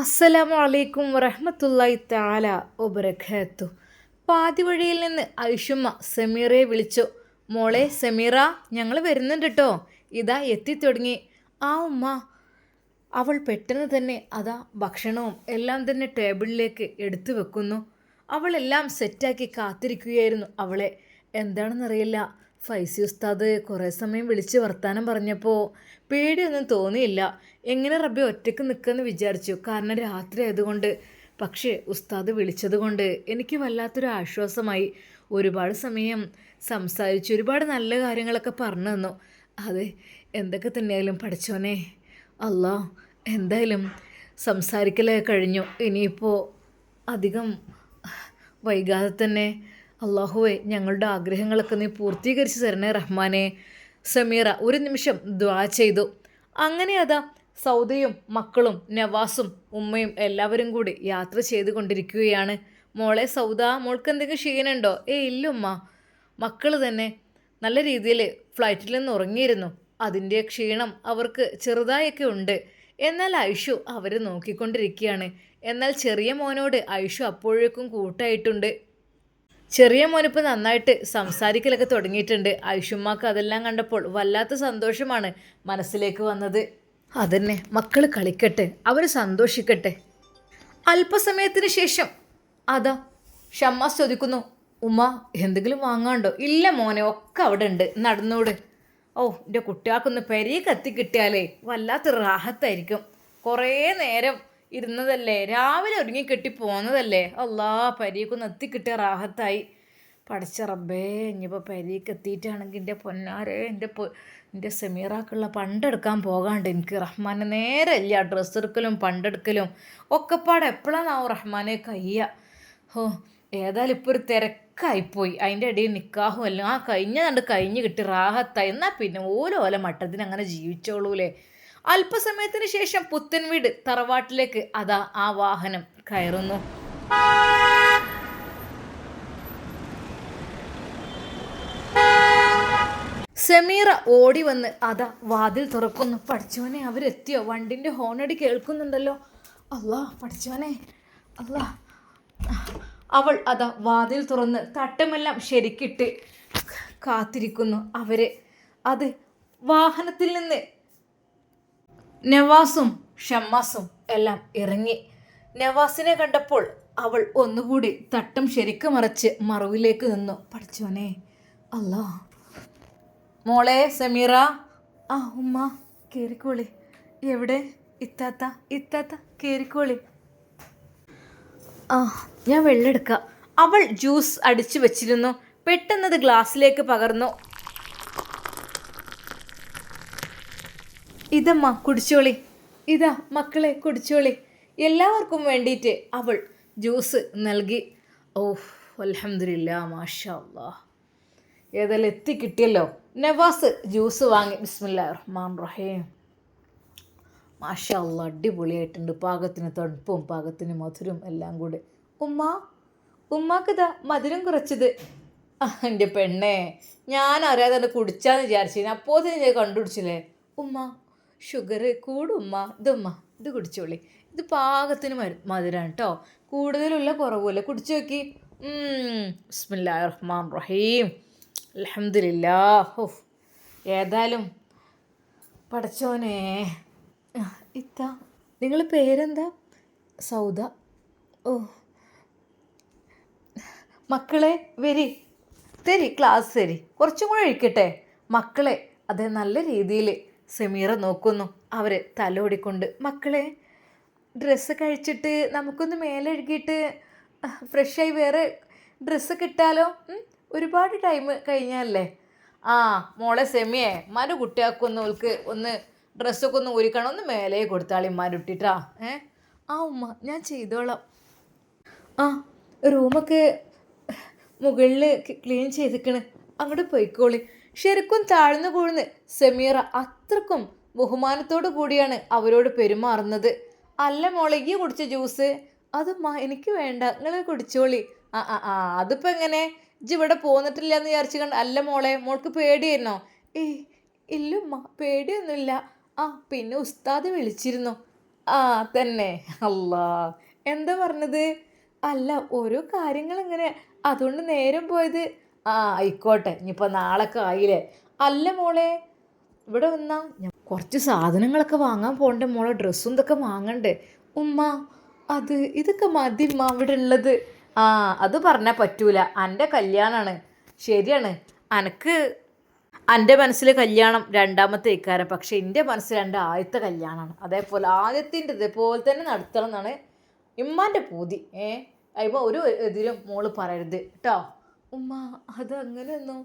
അസ്സലാമു അലൈക്കും വറഹ്മത്തുള്ളാഹി തആല വബറകാത്തു. പാതി വഴിയിൽ നിന്ന് ഐഷുമ്മ സമീറയെ വിളിച്ചു. മോളെ സമീറ, ഞങ്ങൾ വരുന്നുണ്ട് കേട്ടോ, ഇതാ എത്തിത്തുടങ്ങി. ആ ഉമ്മ. അവൾ പെട്ടെന്ന് തന്നെ അതാ ഭക്ഷണവും എല്ലാം തന്നെ ടേബിളിലേക്ക് എടുത്തു വെക്കുന്നു. അവളെല്ലാം സെറ്റാക്കി കാത്തിരിക്കുകയായിരുന്നു അവളെ. എന്താണെന്നറിയില്ല, ഫൈസി ഉസ്താദ് കുറേ സമയം വിളിച്ച് വർത്താനം പറഞ്ഞപ്പോൾ പേടിയൊന്നും തോന്നിയില്ല. എങ്ങനെ റബ്ബി ഒറ്റയ്ക്ക് നിൽക്കുമെന്ന് വിചാരിച്ചു, കാരണം രാത്രി ആയതുകൊണ്ട്. പക്ഷേ ഉസ്താദ് വിളിച്ചതുകൊണ്ട് എനിക്ക് വല്ലാത്തൊരു ആശ്വാസമായി. ഒരുപാട് സമയം സംസാരിച്ചു, ഒരുപാട് നല്ല കാര്യങ്ങളൊക്കെ പറഞ്ഞു തന്നു. അതെ, എന്തൊക്കെ തന്നെയായാലും പഠിച്ചോനെ അല്ലാ, എന്തായാലും സംസാരിക്കലേ കഴിഞ്ഞു. ഇനിയിപ്പോൾ അധികം വൈകാതെ തന്നെ അള്ളാഹുവെ ഞങ്ങളുടെ ആഗ്രഹങ്ങളൊക്കെ നീ പൂർത്തീകരിച്ച് തരണേ റഹ്മാനെ. സമീറ ഒരു നിമിഷം ദ്വാ ചെയ്തു. അങ്ങനെ അതാ സൗദയും മക്കളും നവാസും ഉമ്മയും എല്ലാവരും കൂടി യാത്ര ചെയ്തു കൊണ്ടിരിക്കുകയാണ്. മോളെ സൗദ, മോൾക്ക് എന്തെങ്കിലും ക്ഷീണമുണ്ടോ? ഇല്ല ഉമ്മ. മക്കൾ തന്നെ നല്ല രീതിയിൽ ഫ്ലൈറ്റിൽ നിന്ന് ഉറങ്ങിയിരുന്നു. അതിൻ്റെ ക്ഷീണം അവർക്ക് ചെറുതായൊക്കെ ഉണ്ട്. എന്നാൽ ഐഷു അവരെ നോക്കിക്കൊണ്ടിരിക്കുകയാണ്. എന്നാൽ ചെറിയ മോനോട് ഐഷു അപ്പോഴേക്കും കൂട്ടായിട്ടുണ്ട്. ചെറിയ മോനിപ്പോൾ നന്നായിട്ട് സംസാരിക്കലൊക്കെ തുടങ്ങിയിട്ടുണ്ട്. ഐഷുമ്മാക്ക് അതെല്ലാം കണ്ടപ്പോൾ വല്ലാത്ത സന്തോഷമാണ് മനസ്സിലേക്ക് വന്നത്. അതന്നെ, മക്കൾ കളിക്കട്ടെ, അവർ സന്തോഷിക്കട്ടെ. അല്പസമയത്തിന് ശേഷം അതാ ഷമ്മാസ് ചോദിക്കുന്നു, ഉമ്മ എന്തെങ്കിലും വാങ്ങാണ്ടോ? ഇല്ല മോനെ, ഒക്കെ അവിടെ ഉണ്ട്, നടന്നോട്. ഓ, എൻ്റെ കുട്ടികൾക്കൊന്ന് പെരിയ കത്തി കിട്ടിയാലേ വല്ലാത്തൊരു റാഹത്തായിരിക്കും. കുറേ നേരം ഇരുന്നതല്ലേ, രാവിലെ ഒരുങ്ങിക്കെട്ടി പോകുന്നതല്ലേ. അല്ലാ, പരിയൊക്കൊന്ന് എത്തിക്കിട്ടിയ റാഹത്തായി. പഠിച്ച റബ്ബേ, ഇനിയിപ്പോൾ പരിയൊക്കെ എത്തിയിട്ടാണെങ്കിൽ എൻ്റെ പൊന്നാരെ, എൻ്റെ സെമീറാക്കുള്ള പണ്ടെടുക്കാൻ പോകാണ്ട് എനിക്ക് റഹ്മാനെ നേരമില്ല. ഡ്രസ്സ് എടുക്കലും പണ്ടെടുക്കലും ഒക്കെപ്പാടെ എപ്പോഴാണാവും റഹ്മാനെ കയ്യ. ഓ, ഏതായാലും ഇപ്പോൾ ഒരു തിരക്കായിപ്പോയി. അതിൻ്റെ ഇടയിൽ നിക്കാഹും എല്ലാം കഴിഞ്ഞ് കിട്ടി റാഹത്തായി. എന്നാൽ പിന്നെ ഓല മട്ടത്തിന് അങ്ങനെ ജീവിച്ചോളൂലേ. അല്പസമയത്തിന് ശേഷം പുത്തൻ വീട് തറവാട്ടിലേക്ക് അതാ ആ വാഹനം കയറുന്നു. സമീറ ഓടി വന്ന് അതാ വാതിൽ തുറക്കുന്നു. പഠിച്ചോനെ, അവരെത്തിയോ? വണ്ടിൻ്റെ ഹോണടി കേൾക്കുന്നുണ്ടല്ലോ. അല്ലാ പഠിച്ചോനെ, അല്ലാ. അവൾ അതാ വാതിൽ തുറന്ന് തട്ടമെല്ലാം ശരിക്കിട്ട് കാത്തിരിക്കുന്നു അവരെ. അത് വാഹനത്തിൽ നിന്ന് നവാസും ഷമ്മാസും എല്ലാം ഇറങ്ങി. നവാസിനെ കണ്ടപ്പോൾ അവൾ ഒന്നുകൂടി തട്ടം ശരിക്കും മറച്ച് മറവിലേക്ക് നിന്നു. പഠിച്ചോനെ അല്ലാ. മോളെ സമീറ. ആ ഉമ്മ, കയറിക്കോളി. എവിടെ? ഇത്താത്ത കയറിക്കോളി. ആ, ഞാൻ വെള്ളം എടുക്കാം. അവൾ ജ്യൂസ് അടിച്ചു വെച്ചിരുന്നു. പെട്ടെന്നത് ഗ്ലാസ്സിലേക്ക് പകർന്നു. ഇതമ്മ കുടിച്ചോളി, ഇതാ മക്കളെ കുടിച്ചോളി. എല്ലാവർക്കും വേണ്ടിയിട്ട് അവൾ ജ്യൂസ് നൽകി. ഓഹ്, അൽഹംദുലില്ലാ, മാഷാ അല്ലാഹ്. ഏതായാലും എത്തിക്കിട്ടിയല്ലോ. നവാസ് ജ്യൂസ് വാങ്ങി. ബിസ്മില്ലാഹിർ റഹ്മാനിർ റഹീം. മാഷാ അല്ലാഹ്, അടിപൊളിയായിട്ടുണ്ട്. പാകത്തിന് തണുപ്പും പാകത്തിന് മധുരം എല്ലാം കൂടെ. ഉമ്മാക്കിതാ മധുരം കുറച്ചത്. എൻ്റെ പെണ്ണേ, ഞാൻ അറിയാതെ കുടിച്ചാന്ന് വിചാരിച്ചു. അപ്പോൾ തന്നെ ഞാൻ കണ്ടുപിടിച്ചില്ലേ. ഉമ്മ ഷുഗർ കൂടുമ്മ. ഇത് കുടിച്ചോളി. ഇത് പാകത്തിന് മധുരമാണ് കേട്ടോ, കൂടുതലുള്ള കുറവുമില്ല. കുടിച്ചു നോക്കി. ബിസ്മില്ലാഹിർ റഹ്മാനിർ റഹീം. അൽഹംദുലില്ലാഹ്. ഓഹ്, ഏതായാലും പടച്ചോനെ. ഇത്ത, നിങ്ങൾ പേരെന്താ? സൗദ. ഓ, മക്കളെ തരി ക്ലാസ് തരി, കുറച്ചും കൂടെ ഒഴിക്കട്ടെ മക്കളെ. അത് നല്ല രീതിയിൽ സമീറ നോക്കുന്നു അവർ തലോടിക്കൊണ്ട്. മക്കളെ, ഡ്രസ്സ് കഴിച്ചിട്ട് നമുക്കൊന്ന് മേലെഴുകിയിട്ട് ഫ്രഷായി വേറെ ഡ്രസ്സൊക്കെ ഇട്ടാലോ? ഒരുപാട് ടൈം കഴിഞ്ഞല്ലേ. ആ മോളെ സെമിയെ, മരു കുട്ടികൾക്കൊന്ന് ഓൾക്ക് ഒന്ന് ഡ്രസ്സൊക്കെ ഒന്ന് ഊരിക്കണം, ഒന്ന് മേലെ കൊടുത്താളി മാരുട്ടിട്ടാ. ആ ഉമ്മ, ഞാൻ ചെയ്തോളാം. ആ, റൂമൊക്കെ മുകളിൽ ക്ലീൻ ചെയ്തിക്കണ്, അങ്ങോട്ട് പോയിക്കോളി. ശരിക്കും താഴ്ന്നു കൂഴ്ന്ന് സമീറ അത്രക്കും ബഹുമാനത്തോടു കൂടിയാണ് അവരോട് പെരുമാറുന്നത്. അല്ല മോളെ, ഈ കുടിച്ച ജ്യൂസ്? അതുമ്മ എനിക്ക് വേണ്ട, നിങ്ങൾ കുടിച്ചോളി. ആ ആ ആ അതിപ്പോൾ എങ്ങനെ? ഇജ്ജ് ഇവിടെ പോന്നിട്ടില്ല എന്ന് വിചാരിച്ചു കണ്ട്. അല്ല മോളെ, മോൾക്ക് പേടിയായിരുന്നോ? ഇല്ലുമ്മ, പേടിയൊന്നുമില്ല. ആ പിന്നെ ഉസ്താദ് വിളിച്ചിരുന്നു. ആ തന്നെ. അല്ലാ, എന്താ പറഞ്ഞത്? അല്ല, ഓരോ കാര്യങ്ങൾ ഇങ്ങനെ അതുകൊണ്ട് നേരം പോയത്. ആ ആയിക്കോട്ടെ, ഇനിയിപ്പോൾ നാളൊക്കെ ആയില്ലേ. അല്ല മോളെ, ഇവിടെ വന്നാ കുറച്ച് സാധനങ്ങളൊക്കെ വാങ്ങാൻ പോകണ്ടേ മോളെ, ഡ്രസ്സും ഇതൊക്കെ വാങ്ങണ്ടേ. ഉമ്മ, അത് ഇതൊക്കെ മതി ഉമ്മ ഇവിടെ ഉള്ളത്. ആ, അത് പറഞ്ഞാൽ പറ്റൂല, എൻ്റെ കല്യാണമാണ്. ശരിയാണ്, അനക്ക് എൻ്റെ മനസ്സിൽ കല്യാണം രണ്ടാമത്തെ ഇക്കാരം, പക്ഷെ എൻ്റെ മനസ്സിൽ എൻ്റെ ആദ്യത്തെ കല്യാണമാണ്. അതേപോലെ ആദ്യത്തിൻ്റെ ഇതേപോലെ തന്നെ നടത്തണം എന്നാണ് ഇമ്മാൻ്റെ പൂതി. അതിപ്പോൾ ഒരു എതിരും മോള് പറയരുത് കേട്ടോ. ഉമ്മ, അത് അങ്ങനെയൊന്നും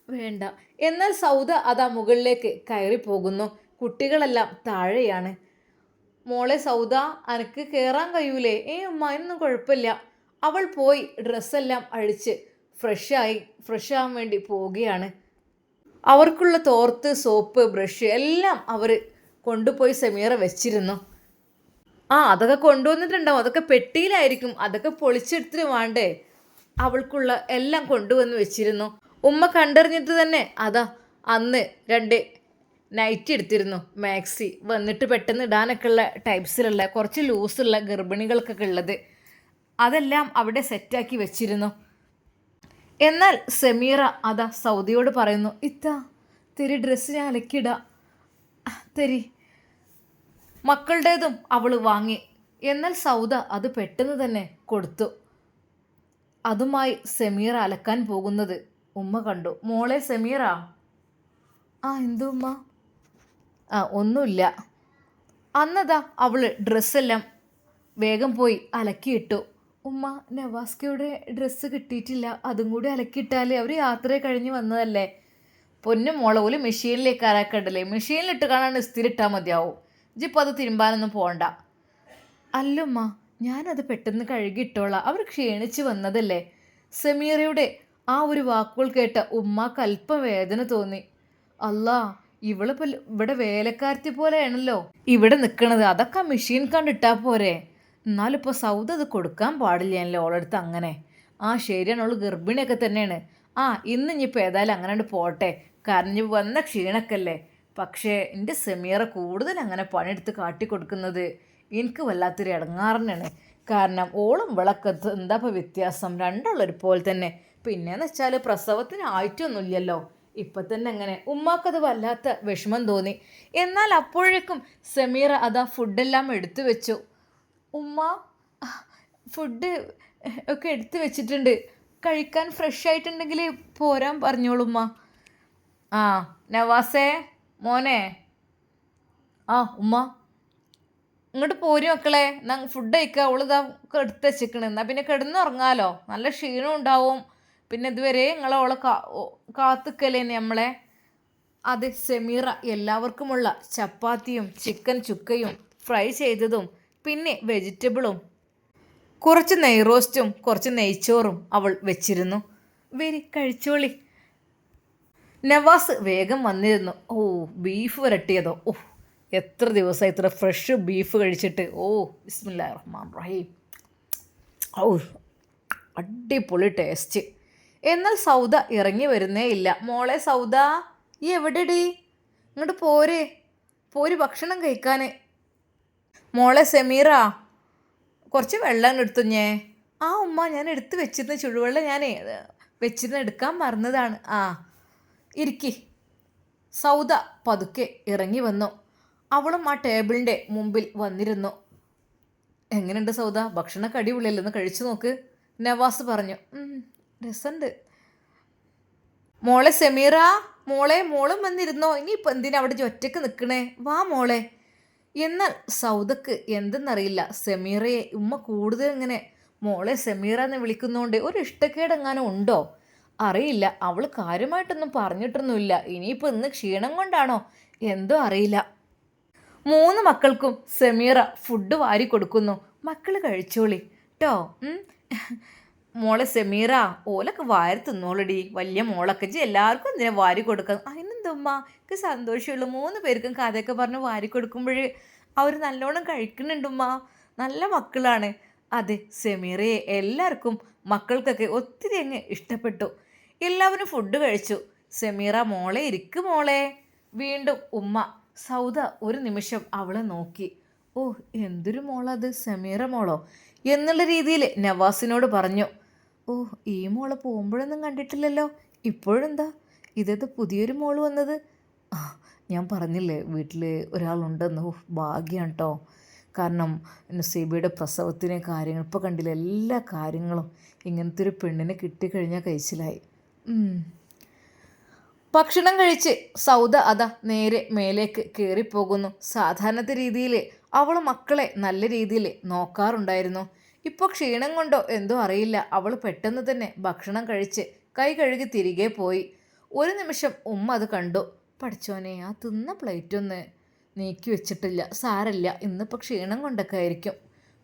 വേണ്ട. എന്നാൽ സൗദ അതാ മുകളിലേക്ക് കയറി പോകുന്നു. കുട്ടികളെല്ലാം താഴെയാണ്. മോളെ സൗദ, അനക്ക് കയറാൻ കഴിയൂലേ? ഉമ്മ, അതിനൊന്നും കുഴപ്പമില്ല. അവൾ പോയി ഡ്രസ്സെല്ലാം അഴിച്ച് ഫ്രഷ് ആവാൻ വേണ്ടി പോവുകയാണ്. അവർക്കുള്ള തോർത്ത്, സോപ്പ്, ബ്രഷ് എല്ലാം അവർ കൊണ്ടുപോയി സമീറ വെച്ചിരുന്നു. അതൊക്കെ കൊണ്ടുവന്നിട്ടുണ്ടാവും, അതൊക്കെ പെട്ടിയിലായിരിക്കും, അതൊക്കെ പൊളിച്ചെടുത്തിട്ട് വേണ്ടേ. അവൾക്കുള്ള എല്ലാം കൊണ്ടുവന്ന് വെച്ചിരുന്നു. ഉമ്മ കണ്ടറിഞ്ഞിട്ട് തന്നെ അതാ അന്ന് 2 നൈറ്റി എടുത്തിരുന്നു, മാക്സി. വന്നിട്ട് പെട്ടെന്ന് ഇടാനൊക്കെ ഉള്ള ടൈപ്സിലുള്ള കുറച്ച് ലൂസുള്ള ഗർഭിണികൾക്കൊക്കെ ഉള്ളത്, അതെല്ലാം അവിടെ സെറ്റാക്കി വെച്ചിരുന്നു. എന്നാൽ സമീറ അതാ സൗദിയോട് പറയുന്നു, ഇത്താ തെരി ഡ്രസ്സ് ഞാൻ അലക്കിയിടാം, തെരി. മക്കളുടേതും അവൾ വാങ്ങി. എന്നാൽ സൗദ അത് പെട്ടെന്ന് തന്നെ കൊടുത്തു. അതുമായി സമീറ അലക്കാൻ പോകുന്നത് ഉമ്മ കണ്ടു. മോളെ സമീറ. എന്തു ഉമ്മ? ഒന്നുമില്ല. അന്നതാ അവൾ ഡ്രസ്സെല്ലാം വേഗം പോയി അലക്കിയിട്ടു. ഉമ്മ, നവാസ്കയുടെ ഡ്രസ്സ് കിട്ടിയിട്ടില്ല, അതും കൂടി അലക്കിയിട്ടാൽ അവർ യാത്ര കഴിഞ്ഞ് വന്നതല്ലേ. പൊന്നും മോളെ, ഒരു മെഷീനിലേക്ക് അലക്കണ്ടല്ലേ, മെഷീനിലിട്ട് കാണാൻ ഇസ്തിരിട്ടാൽ മതിയാവും. ഇജിപ്പോൾ അത് തിരുമ്പാനൊന്നും പോകണ്ട. അല്ലുമ്മ, ഞാനത് പെട്ടെന്ന് കഴുകിയിട്ടോളാം, അവർ ക്ഷീണിച്ച് വന്നതല്ലേ. സമീറയുടെ ആ ഒരു വാക്കുകൾ കേട്ട ഉമ്മാക്ക് അല്പം വേദന തോന്നി. അല്ലാ, ഇവളിപ്പോൾ ഇവിടെ വേലക്കാരത്തി പോലെയാണല്ലോ ഇവിടെ നിൽക്കണത്, അതൊക്കെ മെഷീൻ കണ്ടിട്ടാൽ പോരെ. എന്നാലിപ്പോൾ സൗദ അത് കൊടുക്കാൻ പാടില്ലല്ലോ ഓളടുത്ത് അങ്ങനെ. ശരിയാണ്, അവൾ ഗർഭിണിയൊക്കെ തന്നെയാണ്. ഇന്ന് ഇനിയിപ്പോൾ ഏതായാലും അങ്ങനെ പോട്ടെ, കാരണം ഇനി വന്ന ക്ഷീണക്കല്ലേ. പക്ഷേ എൻ്റെ സമീറ കൂടുതൽ അങ്ങനെ പണിയെടുത്ത് കാട്ടിക്കൊടുക്കുന്നത് എനിക്ക് വല്ലാത്തൊരു ഇടങ്ങാറിനാണ്. കാരണം ഓളും വിളക്കത്ത് എന്താ ഇപ്പോൾ വ്യത്യാസം, രണ്ടുള്ളൊരു പോലെ തന്നെ. പിന്നെയെന്ന് വെച്ചാൽ പ്രസവത്തിന് ആയിട്ടൊന്നുമില്ലല്ലോ, ഇപ്പം തന്നെ അങ്ങനെ. ഉമ്മാക്കത് വല്ലാത്ത വിഷമം തോന്നി. എന്നാൽ അപ്പോഴേക്കും സമീറ അതാ ഫുഡെല്ലാം എടുത്തു വെച്ചു. ഉമ്മ, ഫുഡ് ഒക്കെ എടുത്തു വെച്ചിട്ടുണ്ട്, കഴിക്കാൻ ഫ്രഷ് ആയിട്ടുണ്ടെങ്കിൽ പോരാൻ പറഞ്ഞോളുമ്മ. നവാസേ മോനെ. ഉമ്മ ഇങ്ങോട്ട് പോരും മക്കളെ, എന്നാൽ ഫുഡ് കഴിക്കുക. അവളിതാ എടുത്ത് വെച്ചിക്കണ്, എന്നാൽ പിന്നെ കിടന്നുറങ്ങാലോ, നല്ല ക്ഷീണം ഉണ്ടാവും. പിന്നെ ഇതുവരെ നിങ്ങളോളെ കാത്തുക്കല്ലേ നമ്മളെ. അത് സമീറ എല്ലാവർക്കുമുള്ള ചപ്പാത്തിയും ചിക്കൻ ചുക്കയും ഫ്രൈ ചെയ്തതും പിന്നെ വെജിറ്റബിളും കുറച്ച് നെയ്റോസ്റ്റും കുറച്ച് നെയ്ച്ചോറും അവൾ വെച്ചിരുന്നു. കഴിച്ചോളി. നവാസ് വേഗം വന്നിരുന്നു. ബീഫ് വരട്ടിയതോ, എത്ര ദിവസമായി ഇത്ര ഫ്രഷ് ബീഫ് കഴിച്ചിട്ട്. ബിസ്മില്ലാഹിർ റഹ്മാനിർ റഹീം. അടിപൊളി ടേസ്റ്റ്. എന്നാൽ സൗദ ഇറങ്ങി വരുന്നേ ഇല്ല. മോളെ സൗദ, ഈ എവിടെടി? ഇങ്ങോട്ട് പോര് ഭക്ഷണം കഴിക്കാൻ. മോളെ സമീറ, കുറച്ച് വെള്ളം എടുത്തുഞ്ഞേ. ഉമ്മ, ഞാൻ എടുത്ത് വെച്ചിരുന്ന ചുടുവെള്ളം ഞാൻ വെച്ചിരുന്ന് എടുക്കാൻ മറന്നതാണ്. ഇരിക്കി. സൗദ പതുക്കെ ഇറങ്ങി വന്നു. അവളും ആ ടേബിളിൻ്റെ മുമ്പിൽ വന്നിരുന്നു. എങ്ങനെയുണ്ട് സൗദ, ഭക്ഷണമൊക്കെ അടിപൊളിയല്ലെന്ന് കഴിച്ചു നോക്ക്, നവാസ് പറഞ്ഞു. രസമുണ്ട്. മോളെ സമീറ, മോളും വന്നിരുന്നോ? ഇനിയിപ്പോൾ എന്തിനാ അവിടെ ഒറ്റയ്ക്ക് നിൽക്കണേ? വാ മോളെ. എന്നാൽ സൗദക്ക് എന്തെന്നറിയില്ല, സമീറയെ ഉമ്മ കൂടുതൽ ഇങ്ങനെ മോളെ സമീറ എന്ന് വിളിക്കുന്നതുകൊണ്ട് ഒരു ഇഷ്ടക്കേടെങ്ങാനും ഉണ്ടോ അറിയില്ല. അവൾ കാര്യമായിട്ടൊന്നും പറഞ്ഞിട്ടൊന്നുമില്ല. ഇനിയിപ്പോൾ ഇന്ന് ക്ഷീണം കൊണ്ടാണോ എന്തോ അറിയില്ല. 3 മക്കൾക്കും സമീറ ഫുഡ് വാരി കൊടുക്കുന്നു. മക്കൾ കഴിച്ചോളി കേട്ടോ. മോളെ സമീറ, ഓലൊക്കെ വാരി തിന്നോളടി, വലിയ മോളൊക്കെ എല്ലാവർക്കും എന്തിനാ വാരി കൊടുക്കുക? അതിനെന്തുമ്മ, എനിക്ക് സന്തോഷമുള്ളൂ. 3 പേർക്കും കഥയൊക്കെ പറഞ്ഞ് വാരി കൊടുക്കുമ്പോൾ അവർ നല്ലോണം കഴിക്കുന്നുണ്ടുമ്മ, നല്ല മക്കളാണ്. അതെ സമീറയെ എല്ലാവർക്കും മക്കൾക്കൊക്കെ ഒത്തിരി അങ്ങ് ഇഷ്ടപ്പെട്ടു. എല്ലാവരും ഫുഡ് കഴിച്ചു. സമീറ, മോളെ ഇരിക്ക് മോളെ. വീണ്ടും ഉമ്മ. സൗദ ഒരു നിമിഷം അവളെ നോക്കി. ഓ, എന്തൊരു മോളത്, സമീറ മോളോ എന്നുള്ള രീതിയിൽ നവാസിനോട് പറഞ്ഞു. ഓ, ഈ മോളെ പോകുമ്പോഴൊന്നും കണ്ടിട്ടില്ലല്ലോ, ഇപ്പോഴെന്താ ഇതത് പുതിയൊരു മോള് വന്നത്? ആ, ഞാൻ പറഞ്ഞില്ലേ വീട്ടിൽ ഒരാളുണ്ടെന്ന്. ഓ, ഭാഗ്യമാണ് കേട്ടോ. കാരണം നസീബയുടെ പ്രസവത്തിന് കാര്യങ്ങൾ ഇപ്പോൾ കണ്ടില്ല, എല്ലാ കാര്യങ്ങളും ഇങ്ങനത്തെ ഒരു പെണ്ണിനെ കിട്ടിക്കഴിഞ്ഞാൽ കഴിച്ചിലായി. ഭക്ഷണം കഴിച്ച് സൗദ അതാ നേരെ മേലേക്ക് കയറിപ്പോകുന്നു. സാധാരണത്തെ രീതിയിൽ അവൾ മക്കളെ നല്ല രീതിയിൽ നോക്കാറുണ്ടായിരുന്നു. ഇപ്പോൾ ക്ഷീണം കൊണ്ടോ എന്തോ അറിയില്ല, അവൾ പെട്ടെന്ന് തന്നെ ഭക്ഷണം കഴിച്ച് കൈ കഴുകി തിരികെ പോയി. ഒരു നിമിഷം ഉമ്മ അത് കണ്ടു. പഠിച്ചോനെ, ആ തിന്ന പ്ലേറ്റൊന്ന് നീക്കി വെച്ചിട്ടില്ല, സാരല്ല, ഇന്നിപ്പോൾ ക്ഷീണം കൊണ്ടൊക്കെ ആയിരിക്കും,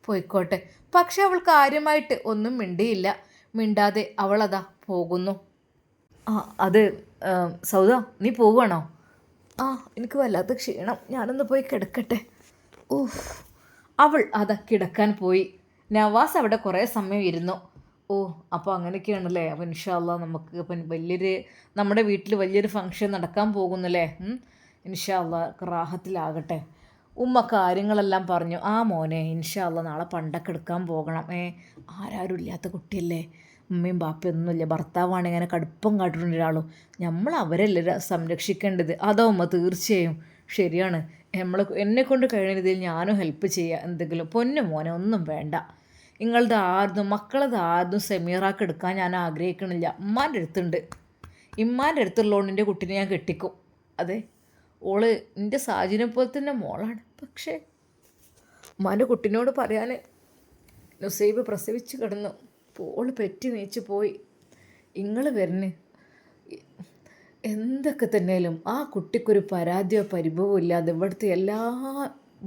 പോയിക്കോട്ടെ. പക്ഷെ അവൾ കാര്യമായിട്ട് ഒന്നും മിണ്ടിയില്ല. മിണ്ടാതെ അവളതാ പോകുന്നു. ആ, അത് സൗദ, നീ പോവുകയാണോ? ആ, എനിക്ക് വല്ലാത്ത ക്ഷീണം, ഞാനൊന്ന് പോയി കിടക്കട്ടെ. ഓഹ്, അവൾ അതാ കിടക്കാൻ പോയി. നവാസ് അവിടെ കുറേ സമയം ഇരുന്നു. ഓ, അപ്പോൾ അങ്ങനെയൊക്കെയാണല്ലേ. അപ്പോൾ ഇൻഷാ അല്ലാഹ് നമുക്ക് ഇപ്പം നമ്മുടെ വീട്ടിൽ വലിയൊരു ഫംഗ്ഷൻ നടക്കാൻ പോകുന്നല്ലേ. ഇൻഷാ അല്ലാഹ് റാഹത്തിലാകട്ടെ. ഉമ്മ കാര്യങ്ങളെല്ലാം പറഞ്ഞു. ആ മോനെ, ഇൻഷാ അല്ലാഹ് നാളെ പണ്ടൊക്കെ എടുക്കാൻ പോകണം. ആരാരും ഇല്ലാത്ത കുട്ടിയല്ലേ, ഉമ്മയും ബാപ്പയൊന്നുമില്ല, ഭർത്താവാണ് ഇങ്ങനെ കടുപ്പം കാട്ടുന്ന ഒരാളും, നമ്മൾ അവരല്ലേ സംരക്ഷിക്കേണ്ടത്. അതോ ഉമ്മ? തീർച്ചയായും ശരിയാണ്. എന്നെക്കൊണ്ട് കഴിയുന്നതിൽ ഞാനും ഹെൽപ്പ് ചെയ്യുക എന്തെങ്കിലും. പൊന്നു മോനെ, ഒന്നും വേണ്ട, നിങ്ങളുടെ ആർന്നും മക്കളത് ആർന്നും സെമീറാക്ക് എടുക്കാൻ ഞാൻ ആഗ്രഹിക്കണില്ല. ഉമ്മാൻ്റെ അടുത്തുണ്ട്, ഇമ്മാൻ്റെ അടുത്തുള്ളതുകൊണ്ട് എൻ്റെ കുട്ടീനെ ഞാൻ കെട്ടിക്കും. അതെ, ഓള് എൻ്റെ സാഹചര്യം പോലെ തന്നെ മോളാണ്. പക്ഷേ ഉമ്മാൻ്റെ കുട്ടീനോട് പറയാൻ നുസൈബ് പ്രസവിച്ച് കിടന്നു, ഓള് പെറ്റി നീച്ച് പോയി, നിങ്ങൾ വരുന്ന് എന്തൊക്കെ തന്നെയാലും ആ കുട്ടിക്കൊരു പരാതിയോ പരിഭവമോ ഇല്ലാതെ ഇവിടുത്തെ എല്ലാ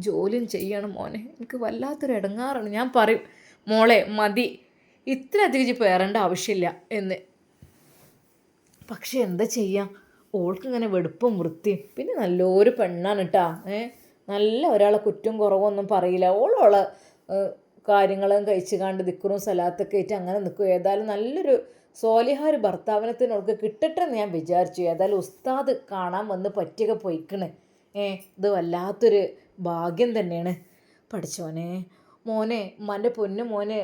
ജോലിയും ചെയ്യണം മോനെ. എനിക്ക് വല്ലാത്തൊരു ഇടങ്ങാറാണ്. ഞാൻ പറയും, മോളെ മതി, ഇത്രയധികം പേരേണ്ട ആവശ്യമില്ല എന്ന്. പക്ഷെ എന്താ ചെയ്യാം, ഓൾക്കിങ്ങനെ വെടുപ്പും വൃത്തിയും, പിന്നെ നല്ലൊരു പെണ്ണാണ് കേട്ടാ. നല്ല ഒരാളെ കുറ്റം കുറവൊന്നും പറയില്ല. ഓളോളെ കാര്യങ്ങളും കഴിച്ച് കണ്ട് ദിക്കറും സലാത്തൊക്കെ ആയിട്ട് അങ്ങനെ നിൽക്കും. ഏതായാലും നല്ലൊരു സോലിഹാർ ഭർത്താവിനെ തന്നെ അവൾക്ക് കിട്ടട്ടെ എന്ന് ഞാൻ വിചാരിച്ചു. ഏതായാലും ഉസ്താദ് കാണാൻ വന്ന് പറ്റിയൊക്കെ പോയിക്കണ്. ഇത് വല്ലാത്തൊരു ഭാഗ്യം തന്നെയാണ്. പഠിച്ചോനെ, മോനെ, ഉമ്മാൻ്റെ പൊന്നു മോനെ,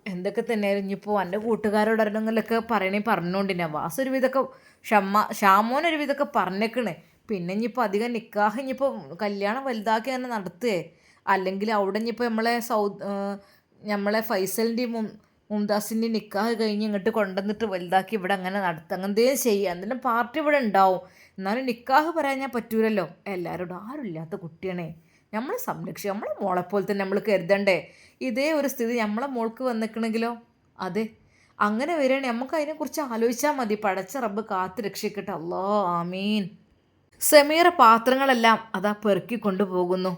എന്തൊക്കെ തന്നെയായിരുന്നു ഇനിയിപ്പോൾ എൻ്റെ കൂട്ടുകാരോടൊക്കെ പറഞ്ഞുകൊണ്ടിനെ വാസ് ഒരുവിധമൊക്കെ ഷാമോനൊരുവിധമൊക്കെ പറഞ്ഞേക്കണേ. പിന്നെ ഇനിയിപ്പോൾ അധികം നിക്കാഹ് ഇനിയിപ്പോൾ കല്യാണം വലുതാക്കി തന്നെ നടത്തുകയെ, അല്ലെങ്കിൽ അവിടെ ഇനിയിപ്പോൾ നമ്മളെ ഫൈസലിൻ്റെയും മുംതാസിൻ്റെയും നിക്കാഹ് കഴിഞ്ഞ് ഇങ്ങോട്ട് കൊണ്ടുവന്നിട്ട് വലുതാക്കി ഇവിടെ അങ്ങനെ നടത്തുക, അങ്ങനത്തെ ചെയ്യുക. എന്തെങ്കിലും പാർട്ടി ഇവിടെ ഉണ്ടാവും. എന്നാലും നിക്കാഹ് പറയാൻ ഞാൻ പറ്റൂലല്ലോ. എല്ലാവരോടും ആരും ഇല്ലാത്ത കുട്ടിയാണേ, നമ്മൾ സംരക്ഷിക്കുക, നമ്മളെ മോളെപ്പോലെ തന്നെ നമ്മൾ കരുതണ്ടേ. ഇതേ ഒരു സ്ഥിതി നമ്മളെ മോൾക്ക് വന്നിക്കണമെങ്കിലോ? അതെ, അങ്ങനെ വരികയാണെങ്കിൽ നമുക്ക് അതിനെക്കുറിച്ച് ആലോചിച്ചാൽ മതി. പടച്ച റബ്ബ് കാത്ത് രക്ഷിക്കട്ടെ. അല്ലാ, ആമീൻ. സമീറ പാത്രങ്ങളെല്ലാം അതാ പെറുക്കി കൊണ്ടുപോകുന്നു.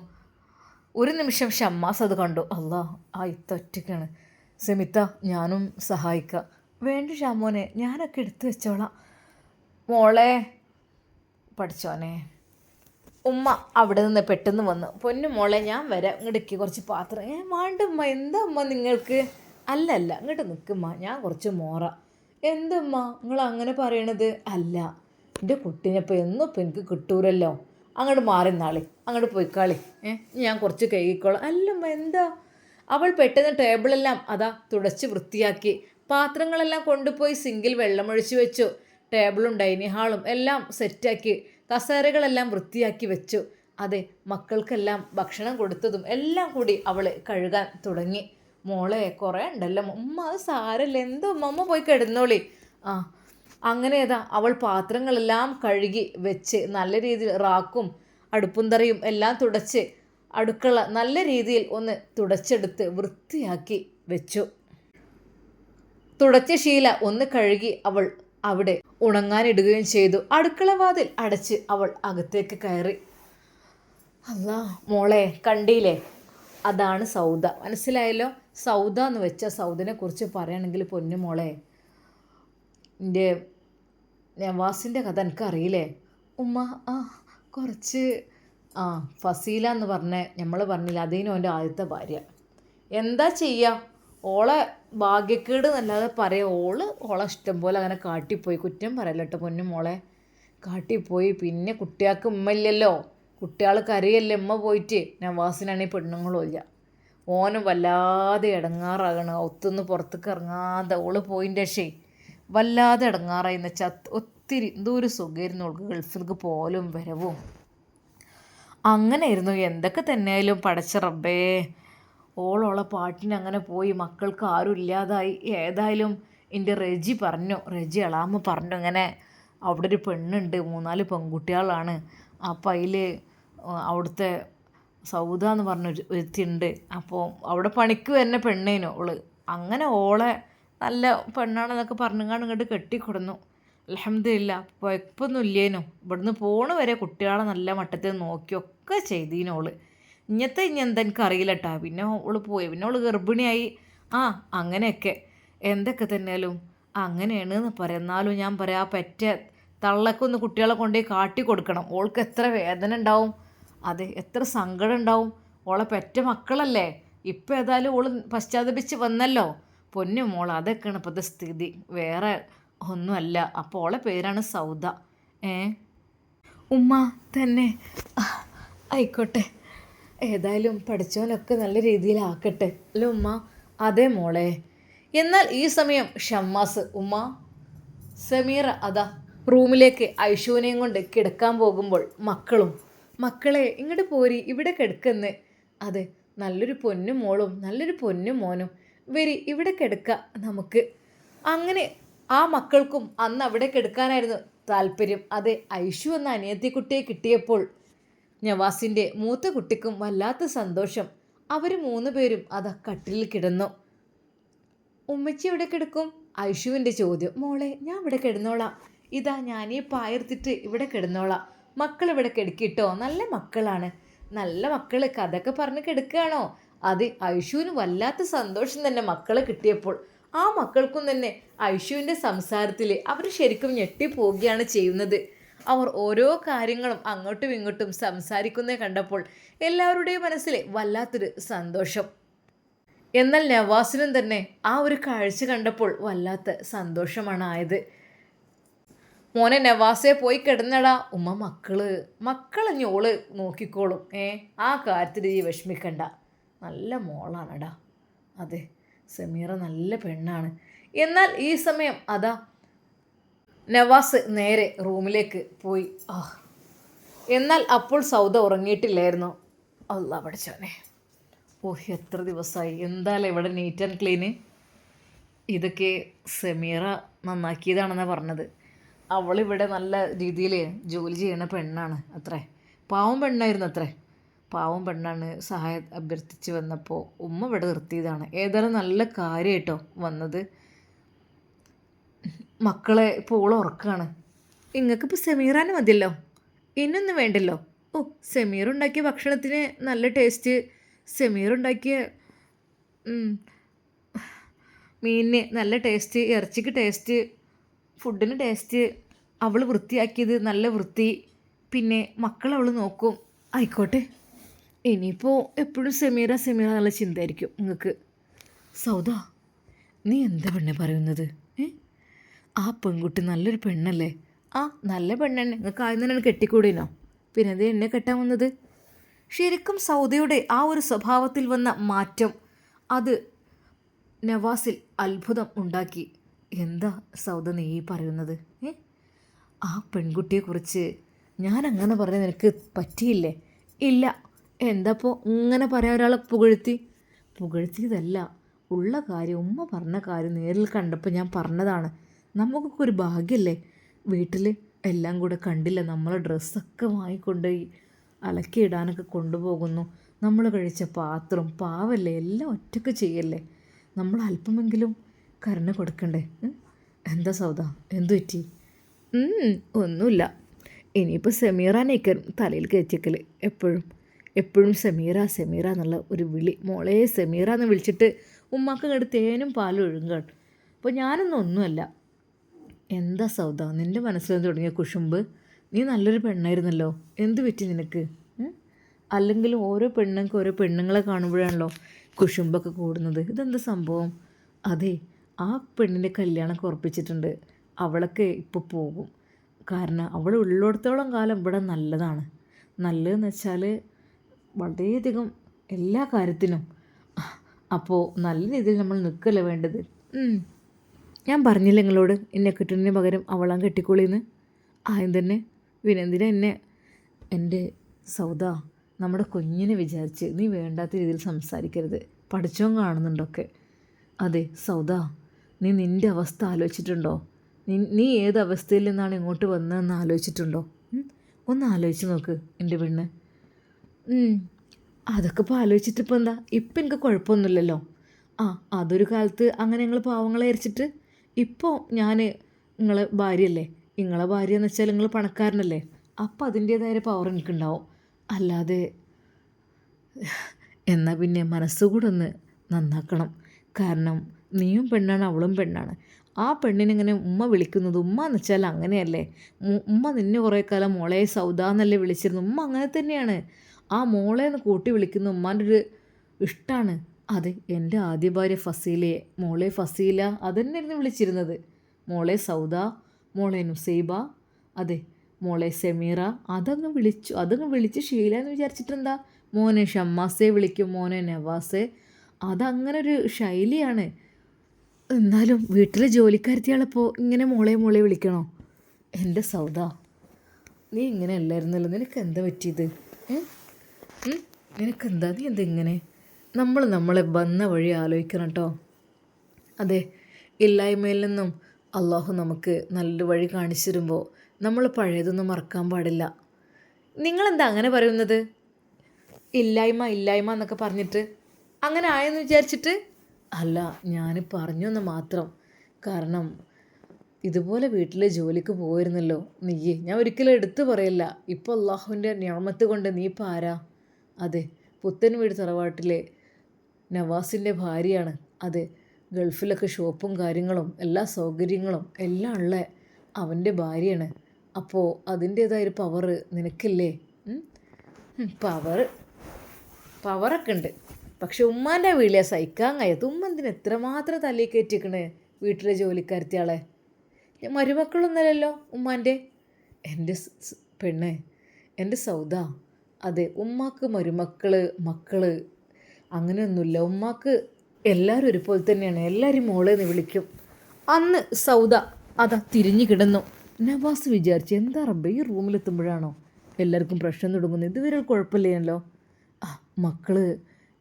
ഒരു നിമിഷം ഷമ്മാസ് അത് കണ്ടു. അല്ലാ, ആ ഇത്തൊറ്റയ്ക്കാണ്. സെമിത്ത, ഞാനും സഹായിക്കാം. വേണ്ട ഷാമോനെ, ഞാനൊക്കെ എടുത്തു വെച്ചോളാം. മോളെ, പഠിച്ചോനെ. ഉമ്മ അവിടെ നിന്ന് പെട്ടെന്ന് വന്നു. പൊന്നു മോളെ, ഞാൻ വരാം, ഇങ്ങോട്ടേക്ക് കുറച്ച് പാത്രം. വേണ്ടമ്മ, എന്താ അമ്മ നിങ്ങൾക്ക്? അല്ല, ഇങ്ങോട്ട് നിൽക്കുമ്മ, ഞാൻ കുറച്ച് മോറ. എന്തമ്മ നിങ്ങൾ അങ്ങനെ പറയണത്? അല്ല, എൻ്റെ കുട്ടീനെപ്പോൾ എന്നും ഇപ്പം എനിക്ക് കിട്ടൂരല്ലോ, അങ്ങോട്ട് മാറി നാളി, അങ്ങോട്ട് പോയിക്കാളി, ഞാൻ കുറച്ച് കഴുകിക്കോളാം. അല്ലമ്മ, എന്താ? അവൾ പെട്ടെന്ന് ടേബിളെല്ലാം അതാ തുടച്ച് വൃത്തിയാക്കി, പാത്രങ്ങളെല്ലാം കൊണ്ടുപോയി സിങ്കിൽ വെള്ളമൊഴിച്ച് വെച്ചു. ടേബിളും ഡൈനിങ് ഹാളും എല്ലാം സെറ്റാക്കി, കസേരകളെല്ലാം വൃത്തിയാക്കി വെച്ചു. അതെ, മക്കൾക്കെല്ലാം ഭക്ഷണം കൊടുത്തതും എല്ലാം കൂടി അവൾ കഴുകാൻ തുടങ്ങി. മോളെ, കുറേ ഉണ്ടല്ലോ ഉമ്മ, അത് സാരല്ല, എന്തോ ഉമ്മ പോയി കിടന്നോളി. അങ്ങനെ അവൾ പാത്രങ്ങളെല്ലാം കഴുകി വെച്ച് നല്ല രീതിയിൽ റാക്കും അടുപ്പും തറയും എല്ലാം തുടച്ച് അടുക്കള നല്ല രീതിയിൽ ഒന്ന് തുടച്ചെടുത്ത് വൃത്തിയാക്കി വെച്ചു. തുടച്ച ശീല ഒന്ന് കഴുകി അവൾ അവിടെ ഉണങ്ങാനിടുകയും ചെയ്തു. അടുക്കള വാതിൽ അടച്ച് അവൾ അകത്തേക്ക് കയറി. അല്ലാ മോളെ, കണ്ടില്ലേ, അതാണ് സൗദ. മനസ്സിലായല്ലോ? സൗദ എന്ന് വെച്ചാൽ സൗദിനെ കുറിച്ച് പറയുകയാണെങ്കിൽ പൊന്നു മോളെ, എൻ്റെ നവാസിൻ്റെ കഥ എനിക്കറിയില്ലേ ഉമ്മ? കുറച്ച്. ഫസീല എന്ന് നമ്മൾ പറഞ്ഞില്ല, അതേനും എൻ്റെ ആദ്യത്തെ ഭാര്യ. എന്താ ചെയ്യുക, ഓളെ ഭാഗ്യക്കേട് എന്നല്ലാതെ പറയാം. ഓളെ ഇഷ്ടം പോലെ അങ്ങനെ കാട്ടിപ്പോയി. കുറ്റം പറയല്ലോ കേട്ടോ പൊന്നു മോളെ, കാട്ടിപ്പോയി. പിന്നെ കുട്ടികൾക്ക് ഉമ്മയില്ലല്ലോ, കുട്ടികൾ കരയല്ലേ ഉമ്മ പോയിട്ട്. നവാസിനാണെങ്കിൽ പെണ്ണുങ്ങളും ഇല്ല. ഓന് വല്ലാതെ ഇടങ്ങാറാകണം. ഒത്തുനിന്ന് പുറത്തേക്ക് ഇറങ്ങാതെ ഓള് പോയിൻ്റെ ശേ വല്ലാതെ ഇടങ്ങാറായി എന്ന് വെച്ചാൽ ഒത്തിരി എന്തോ ഒരു സുഖമായിരുന്നു ഓൾക്ക് ഗൾഫിലേക്ക് പോലും വരവും. അങ്ങനെയായിരുന്നു. എന്തൊക്കെ തന്നെയായാലും പടച്ച റബ്ബേ, ഓളോളെ പാട്ടിന് അങ്ങനെ പോയി. മക്കൾക്ക് ആരും ഇല്ലാതായി. ഏതായാലും എൻ്റെ റെജി എളാമ്മ പറഞ്ഞു ഇങ്ങനെ അവിടെ ഒരു പെണ്ണുണ്ട്, 3-4 പെൺകുട്ടികളാണ്. അപ്പം അതിൽ അവിടുത്തെ സൗദ എന്ന് പറഞ്ഞൊരു ഒരുത്തിയുണ്ട്. അപ്പോൾ അവിടെ പണിക്ക് വരുന്ന പെണ്ണേനു ഓള്. അങ്ങനെ ഓളെ നല്ല പെണ്ണാണെന്നൊക്കെ പറഞ്ഞുകൊണ്ട് ഇങ്ങോട്ട് കെട്ടിക്കൊടുന്നു. അൽഹംദുലില്ലാ കുഴപ്പമൊന്നും ഇല്ലേനു. ഇവിടുന്ന് പോണ വരെ കുട്ടികളെ നല്ല മട്ടത്തിൽ നോക്കിയൊക്കെ ചെയ്തീനോള്. ഇനി എന്താ എനിക്കറിയില്ല കേട്ടോ. പിന്നെ ഓള് പോയി. പിന്നെ ഓള് ഗർഭിണിയായി. അങ്ങനെയൊക്കെ എന്തൊക്കെ തന്നെയാലും അങ്ങനെയാണ് എന്ന് പറയാം. എന്നാലും ഞാൻ പറയാം, പെറ്റ തള്ളക്കൊന്ന് കുട്ടികളെ കൊണ്ടുപോയി കാട്ടി കൊടുക്കണം. ഓൾക്ക് എത്ര വേദന ഉണ്ടാവും, അതെ, എത്ര സങ്കടം ഉണ്ടാവും. ഓളെ പെറ്റ മക്കളല്ലേ. ഇപ്പം ഏതായാലും ഓള് പശ്ചാത്തപിച്ച് വന്നല്ലോ. പൊന്നു മോൾ, അതൊക്കെയാണ് ഇപ്പോഴത്തെ സ്ഥിതി, വേറെ ഒന്നുമല്ല. അപ്പോൾ ഓളെ പേരാണ് സൗദ. ഉമ്മ തന്നെ ആയിക്കോട്ടെ, ഏതായാലും പഠിച്ചവനൊക്കെ നല്ല രീതിയിലാക്കട്ടെ അല്ലേ ഉമ്മ? അതേ മോളെ. എന്നാൽ ഈ സമയം ഷമ്മാസ് ഉമ്മ സമീറ അതാ റൂമിലേക്ക് ഐഷുവിനെയും കൊണ്ട് കിടക്കാൻ പോകുമ്പോൾ മക്കളെ ഇങ്ങോട്ട് പോരി, ഇവിടെ കിടക്കെന്ന്. അതെ, നല്ലൊരു പൊന്നു മോളും നല്ലൊരു പൊന്നു മോനും വരി, ഇവിടെ കിടക്ക നമുക്ക്. അങ്ങനെ ആ മക്കൾക്കും അന്ന് അവിടെ കിടക്കാനായിരുന്നു താല്പര്യം. അതെ, ഐഷു എന്ന അനിയത്തിക്കുട്ടിയെ കിട്ടിയപ്പോൾ നവാസിൻ്റെ മൂത്ത കുട്ടിക്കും വല്ലാത്ത സന്തോഷം. അവർ 3 പേരും അതാ കട്ടിലിൽ കിടന്നു. ഉമ്മച്ചി എവിടെ കിടക്കും? ഐഷുവിൻ്റെ ചോദ്യം. മോളെ, ഞാൻ ഇവിടെ കിടന്നോളാം. ഇതാ ഞാനീ പായർത്തിട്ട് ഇവിടെ കിടന്നോളാം. മക്കൾ ഇവിടെ കിടക്കിട്ടോ, നല്ല മക്കളാണ്. നല്ല മക്കൾ കഥയൊക്കെ പറഞ്ഞ് കിടക്കുകയാണോ? അത് ഐഷുവിന് വല്ലാത്ത സന്തോഷം തന്നെ മക്കളെ കിട്ടിയപ്പോൾ. ആ മക്കൾക്കും തന്നെ ഐഷുവിൻ്റെ സംസാരത്തിൽ അവർ ശരിക്കും ഞെട്ടിപ്പോവുകയാണ് ചെയ്യുന്നത്. അവർ ഓരോ കാര്യങ്ങളും അങ്ങോട്ടും ഇങ്ങോട്ടും സംസാരിക്കുന്നത് കണ്ടപ്പോൾ എല്ലാവരുടെയും മനസ്സിൽ വല്ലാത്തൊരു സന്തോഷം. എന്നാൽ നവാസിനും തന്നെ ആ ഒരു കാഴ്ച കണ്ടപ്പോൾ വല്ലാത്ത സന്തോഷമാണ് ആയത്. മോനെ നവാസെ പോയി കിടന്നടാ. ഉമ്മ മക്കളെ ഞോള് നോക്കിക്കോളും. ആ കാര്യത്തിൽ ഈ വിഷമിക്കണ്ട, നല്ല മോളാണടാ. അതെ, സമീറ നല്ല പെണ്ണാണ്. എന്നാൽ ഈ സമയം അതാ നവാസ് നേരെ റൂമിലേക്ക് പോയി. എന്നാൽ അപ്പോൾ സൗദ ഉറങ്ങിയിട്ടില്ലായിരുന്നു. അല്ലാ പഠിച്ചോനെ, എത്ര ദിവസമായി. എന്തായാലും ഇവിടെ നീറ്റ് ആൻഡ് ക്ലീന്. ഇതൊക്കെ സമീറ നന്നാക്കിയതാണെന്നാണ് പറഞ്ഞത്. അവളിവിടെ നല്ല രീതിയിൽ ജോലി ചെയ്യുന്ന പെണ്ണാണ് അത്രേ. പാവം പെണ്ണായിരുന്നു അത്രേ. പാവം പെണ്ണാണ്. സഹായം അഭ്യർത്ഥിച്ച് വന്നപ്പോൾ ഉമ്മ ഇവിടെ നിർത്തിയതാണ്. ഏതായാലും നല്ല കാര്യമായിട്ടോ വന്നത്. മക്കളെ ഇപ്പോൾ ഓള് ഉറക്കാണ്. ഇങ്ങൾക്കിപ്പോൾ സെമീറാന് മതിയല്ലോ, ഇന്നൊന്നും വേണ്ടല്ലോ. സെമീർ ഉണ്ടാക്കിയ ഭക്ഷണത്തിന് നല്ല ടേസ്റ്റ്. സെമീർ ഉണ്ടാക്കിയ മീനിന് നല്ല ടേസ്റ്റ്, ഇറച്ചിക്ക് ടേസ്റ്റ്, ഫുഡിന് ടേസ്റ്റ്, അവൾ വൃത്തിയാക്കിയത് നല്ല വൃത്തി. പിന്നെ മക്കൾ അവൾ നോക്കും. ആയിക്കോട്ടെ, ഇനിയിപ്പോൾ എപ്പോഴും സെമീറ എന്നുള്ള ചിന്തയായിരിക്കും നിങ്ങൾക്ക്. സൗദ, നീ എന്താ പെണ്ണെ പറയുന്നത്? ആ പെൺകുട്ടി നല്ലൊരു പെണ്ണല്ലേ? നല്ല പെണ്ണെന്നെ. നിങ്ങൾക്ക് ആദ്യം തന്നെ കെട്ടിക്കൂടിനോ? പിന്നെ അത് എന്നെ കെട്ടാൻ വന്നത്? ശരിക്കും സൗദയുടെ ആ ഒരു സ്വഭാവത്തിൽ വന്ന മാറ്റം അത് നവാസിൽ അത്ഭുതം ഉണ്ടാക്കി. എന്താ സൗദ നീ പറയുന്നത്? ആ പെൺകുട്ടിയെക്കുറിച്ച് ഞാൻ അങ്ങനെ പറഞ്ഞാൽ നിനക്ക് പറ്റിയില്ലേ? ഇല്ല. എന്താപ്പോൾ ഇങ്ങനെ പറയാൻ ഒരാളെ പുകഴ്ത്തിയതല്ല, ഉള്ള കാര്യം, ഉമ്മ പറഞ്ഞ കാര്യം നേരിൽ കണ്ടപ്പോൾ ഞാൻ പറഞ്ഞതാണ്. നമുക്കൊക്കെ ഒരു ഭാഗ്യമല്ലേ, വീട്ടിൽ എല്ലാം കൂടെ കണ്ടില്ല. നമ്മളെ ഡ്രസ്സൊക്കെ വാങ്ങിക്കൊണ്ടുപോയി അലക്കിയിടാനൊക്കെ കൊണ്ടുപോകുന്നു. നമ്മൾ കഴിച്ച പാത്രം പാവല്ലേ, എല്ലാം ഒറ്റയ്ക്ക് ചെയ്യല്ലേ. നമ്മൾ അല്പമെങ്കിലും കരുണ കൊടുക്കണ്ടേ? എന്താ സൗദ, എന്തു പറ്റി? ഒന്നുമില്ല. ഇനിയിപ്പോൾ സെമീറാനേക്കരും തലയിൽ കയറ്റിക്കൽ. എപ്പോഴും സെമീറ എന്നുള്ള ഒരു വിളി. മോളെ സെമീറ എന്ന് വിളിച്ചിട്ട് ഉമ്മാക്ക് കണ്ട് തേനും പാലും ഒഴുകാണ്. അപ്പോൾ ഒന്നുമല്ല. എന്താ സൗദ, നിൻ്റെ മനസ്സിൽ തുടങ്ങിയ കുശുമ്പ്? നീ നല്ലൊരു പെണ്ണായിരുന്നല്ലോ, എന്ത് പറ്റി നിനക്ക്? അല്ലെങ്കിലും ഓരോ പെണ്ണുങ്ങളെ കാണുമ്പോഴാണല്ലോ കുശുമ്പൊക്കെ കൂടുന്നത്. ഇതെന്താ സംഭവം? അതെ, ആ പെണ്ണിൻ്റെ കല്യാണമൊക്കെ ഉറപ്പിച്ചിട്ടുണ്ട്. അവളൊക്കെ ഇപ്പോൾ പോകും. കാരണം അവൾ ഉള്ളിടത്തോളം കാലം ഇവിടെ നല്ലതാണ്. നല്ലതെന്ന് വെച്ചാൽ വളരെയധികം എല്ലാ കാര്യത്തിനും. അപ്പോൾ നല്ല രീതിയിൽ നമ്മൾ നിൽക്കല്ലേ വേണ്ടത്. ഞാൻ പറഞ്ഞില്ല നിങ്ങളോട് എന്നെ കിട്ടുന്നതിന് പകരം അവളാൻ കെട്ടിക്കോളിന്ന്. ആദ്യം തന്നെ വിനെന്തിനാ എന്നെ എൻ്റെ സൗദ നമ്മുടെ കുഞ്ഞിനെ വിചാരിച്ച് നീ വേണ്ടാത്ത രീതിയിൽ സംസാരിക്കരുത്. പഠിച്ചോൻ കാണുന്നുണ്ടൊക്കെ. അതെ സൗദ, നീ നിൻ്റെ അവസ്ഥ ആലോചിച്ചിട്ടുണ്ടോ? നീ ഏത് അവസ്ഥയിൽ നിന്നാണ് ഇങ്ങോട്ട് വന്നതെന്ന് ആലോചിച്ചിട്ടുണ്ടോ? ഒന്ന് ആലോചിച്ച് നോക്ക് എൻ്റെ പെണ്ണ്. അതൊക്കെ ഇപ്പോൾ ആലോചിച്ചിട്ടിപ്പോൾ എന്താ? ഇപ്പം എനിക്ക് കുഴപ്പമൊന്നുമില്ലല്ലോ. അതൊരു കാലത്ത് അങ്ങനെ ഞങ്ങൾ പാവങ്ങളെ അരിച്ചിട്ട്, ഇപ്പോൾ ഞാൻ നിങ്ങളെ ഭാര്യയല്ലേ. നിങ്ങളെ ഭാര്യ എന്ന് വെച്ചാൽ നിങ്ങൾ പണക്കാരനല്ലേ. അപ്പം അതിൻ്റേതായ പവർ എനിക്കുണ്ടാവും. അല്ലാതെ എന്നാൽ പിന്നെ മനസ്സുകൂടെ ഒന്ന് നന്നാക്കണം. കാരണം നീയും പെണ്ണാണ്, അവളും പെണ്ണാണ്. ആ പെണ്ണിനിങ്ങനെ ഉമ്മ വിളിക്കുന്നത്, ഉമ്മ എന്ന് വെച്ചാൽ അങ്ങനെയല്ലേ. ഉമ്മ നിന്നെ കുറേ കാലം മോളെ സൗദ എന്നല്ലേ വിളിച്ചിരുന്നു. ഉമ്മ അങ്ങനെ തന്നെയാണ്. ആ മോളെ എന്ന് കൂട്ടി വിളിക്കുന്ന ഉമ്മാൻ്റെ ഒരു ഇഷ്ടമാണ്. അതെ, എൻ്റെ ആദ്യ ഭാര്യ ഫസീലയെ മോളെ ഫസീല അതന്നെയായിരുന്നു വിളിച്ചിരുന്നത്. മോളെ സൗദ, മോളെ നുസൈബ, അതെ മോളെ സെമീറ, അതങ്ങ് വിളിച്ച് ശീല എന്ന് വിചാരിച്ചിട്ടെന്താ. മോനെ ഷമ്മാസെ വിളിക്കും, മോനെ നവാസെ, അതങ്ങനൊരു ശൈലിയാണ്. എന്നാലും വീട്ടിലെ ജോലിക്കാരത്തിയാളപ്പോൾ ഇങ്ങനെ മോളെ വിളിക്കണോ? എൻ്റെ സൗദ, നീ ഇങ്ങനെ അല്ലായിരുന്നല്ലോ. നിനക്ക് എന്താ പറ്റിയത്? നിനക്കെന്താ? നീ എന്താ ഇങ്ങനെ? നമ്മളെ വന്ന വഴി ആലോചിക്കണം കേട്ടോ. അതെ, ഇല്ലായ്മയിൽ നിന്നും അള്ളാഹു നമുക്ക് നല്ലൊരു വഴി കാണിച്ചു തരുമ്പോൾ നമ്മൾ പഴയതൊന്നും മറക്കാൻ പാടില്ല. നിങ്ങളെന്താ അങ്ങനെ പറയുന്നത്? ഇല്ലായ്മ എന്നൊക്കെ പറഞ്ഞിട്ട് അങ്ങനെ ആയെന്ന് വിചാരിച്ചിട്ട് അല്ല, ഞാൻ പറഞ്ഞു എന്ന് മാത്രം. കാരണം ഇതുപോലെ വീട്ടിലെ ജോലിക്ക് പോയിരുന്നല്ലോ നീയേ. ഞാൻ ഒരിക്കലും എടുത്തു പറയില്ല. ഇപ്പോൾ അള്ളാഹുവിൻ്റെ നിഅമത്ത് കൊണ്ട് നീ ഇപ്പോൾ ആരാ? അതെ, പുത്തൻ വീട് തറവാട്ടിലെ നവാസിൻ്റെ ഭാര്യയാണ്. അതെ, ഗൾഫിലൊക്കെ ഷോപ്പും കാര്യങ്ങളും എല്ലാ സൗകര്യങ്ങളും എല്ലാം ഉള്ള അവൻ്റെ ഭാര്യയാണ്. അപ്പോൾ അതിൻ്റേതായൊരു പവർ നിനക്കില്ലേ? പവറൊക്കെ ഉണ്ട്. പക്ഷെ ഉമ്മാൻ്റെ വീളിയാ സഹിക്കാൻ കഴിയാത്ത. ഉമ്മ എന്തിന് എത്രമാത്രം തല്ലി കയറ്റിക്കണേ വീട്ടിലെ ജോലിക്കാരത്തിയാളെ. മരുമക്കളൊന്നുമല്ലല്ലോ ഉമ്മാൻ്റെ. എൻ്റെ പെണ്ണ്, എൻ്റെ സൗദ, അതെ ഉമ്മാക്ക് മക്കൾ അങ്ങനെയൊന്നുമില്ല. ഉമ്മാക്ക് എല്ലാവരും ഒരുപോലെ തന്നെയാണ്. എല്ലാവരും മോളെന്ന് വിളിക്കും. അന്ന് സൗദ അതാ തിരിഞ്ഞു കിടന്നു. നവാസ് വിചാരിച്ചു, എന്താ റബ്ബേ ഈ റൂമിലെത്തുമ്പോഴാണോ എല്ലാവർക്കും പ്രശ്നം തുടങ്ങുന്നത്? ഇതുവരെ കുഴപ്പമില്ലല്ലോ. മക്കൾ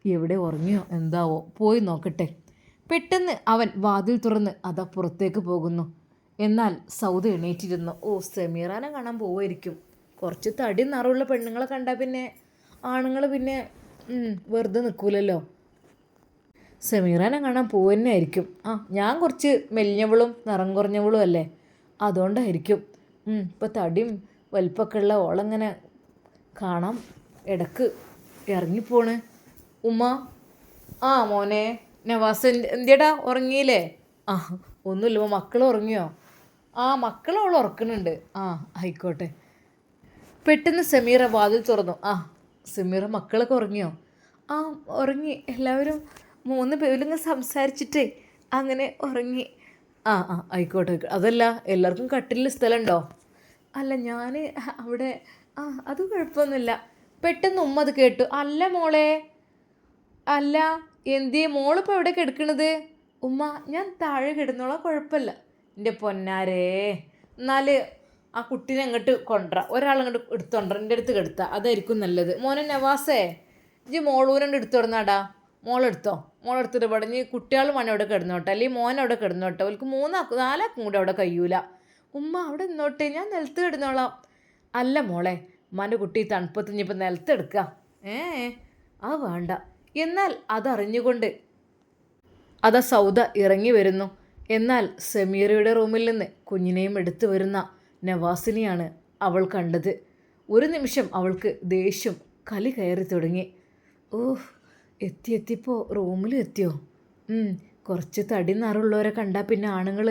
എവിടെ ഉറങ്ങിയോ എന്താവോ, പോയി നോക്കട്ടെ. പെട്ടെന്ന് അവൻ വാതിൽ തുറന്ന് അതാ പുറത്തേക്ക് പോകുന്നു. എന്നാൽ സൗദ എണീറ്റിരുന്നു. സെമീറാനെ കാണാൻ പോവായിരിക്കും. കുറച്ച് തടി നിറമുള്ള പെണ്ണുങ്ങളെ കണ്ടാൽ പിന്നെ ആണുങ്ങൾ പിന്നെ വെറുതെ നിൽക്കൂലല്ലോ. സെമീറാനെ കാണാൻ പോവന്നെ ആയിരിക്കും. ഞാൻ കുറച്ച് മെലിഞ്ഞവളും നിറം കുറഞ്ഞവളും അല്ലേ, അതുകൊണ്ടായിരിക്കും. ഇപ്പോൾ തടിയും വലിപ്പമൊക്കെ ഉള്ള ഓളങ്ങനെ കാണാം ഇടക്ക് ഇറങ്ങിപ്പോണ്. ഉമ്മ, മോനെ നവാസ് എന്തിയടാ ഉറങ്ങിയില്ലേ? ഒന്നുമില്ല. മക്കൾ ഉറങ്ങിയോ? മക്കളോൾ ഉറക്കുന്നുണ്ട്. ആയിക്കോട്ടെ. പെട്ടെന്ന് സമീറ വാതിൽ തുറന്നു. സമീറ, മക്കളൊക്കെ ഉറങ്ങിയോ? ഉറങ്ങി. എല്ലാവരും 3 പേരിലിങ്ങ് സംസാരിച്ചിട്ടേ അങ്ങനെ ഉറങ്ങി. ആയിക്കോട്ടെ. അതല്ല, എല്ലാവർക്കും കട്ടിലിൽ സ്ഥലമുണ്ടോ? അല്ല, ഞാൻ അവിടെ. അത് കുഴപ്പമൊന്നുമില്ല. പെട്ടെന്ന് ഉമ്മ അത് കേട്ടു. അല്ല മോളെ, അല്ല എന്തിയെ മോളിപ്പോൾ എവിടെ കിടക്കണത്? ഉമ്മ, ഞാൻ താഴെ കിടന്നോളാം, കുഴപ്പമില്ല. എൻ്റെ പൊന്നാരേ, എന്നാൽ ആ കുട്ടീനെ അങ്ങോട്ട് കൊണ്ടുവരാം. ഒരാളങ്ങോട്ട് എടുത്തോണ്ടര, എൻ്റെ അടുത്ത് കിടത്താം, അതായിരിക്കും നല്ലത്. മോനെ നവാസേ, ഇജ്ജ് മോളൂരണ്ട് എടുത്തു തുടർന്നാടാ. മോളെടുത്തിട്ട് പടഞ്ഞ് കുട്ടികൾ അവിടെ കിടന്നോട്ടെ, അല്ലെങ്കിൽ മോനവിടെ കിടന്നോട്ടെ. അവർക്ക് 4 കൂടെ അവിടെ കഴിയൂല. ഉമ്മ അവിടെ നിന്നോട്ടെ, ഞാൻ നിലത്ത് കിടന്നോളാം. അല്ല മോളെ, ഉമ്മാൻ്റെ കുട്ടി തണുപ്പത്ത് ഇനിയിപ്പോൾ നിലത്തെടുക്കുക. അത് വേണ്ട. എന്നാൽ അതറിഞ്ഞുകൊണ്ട് അതാ സൗദ ഇറങ്ങി വരുന്നു. എന്നാൽ സമീറയുടെ റൂമിൽ നിന്ന് കുഞ്ഞിനെയും എടുത്തു വരുന്ന നവാസിനെയാണ് അവൾ കണ്ടത്. ഒരു നിമിഷം അവൾക്ക് ദേഷ്യം കലി കയറി തുടങ്ങി. എത്തിയപ്പോൾ റൂമിൽ എത്തിയോ? കുറച്ച് തടി നിറമുള്ളവരെ കണ്ടാൽ പിന്നെ ആണുങ്ങൾ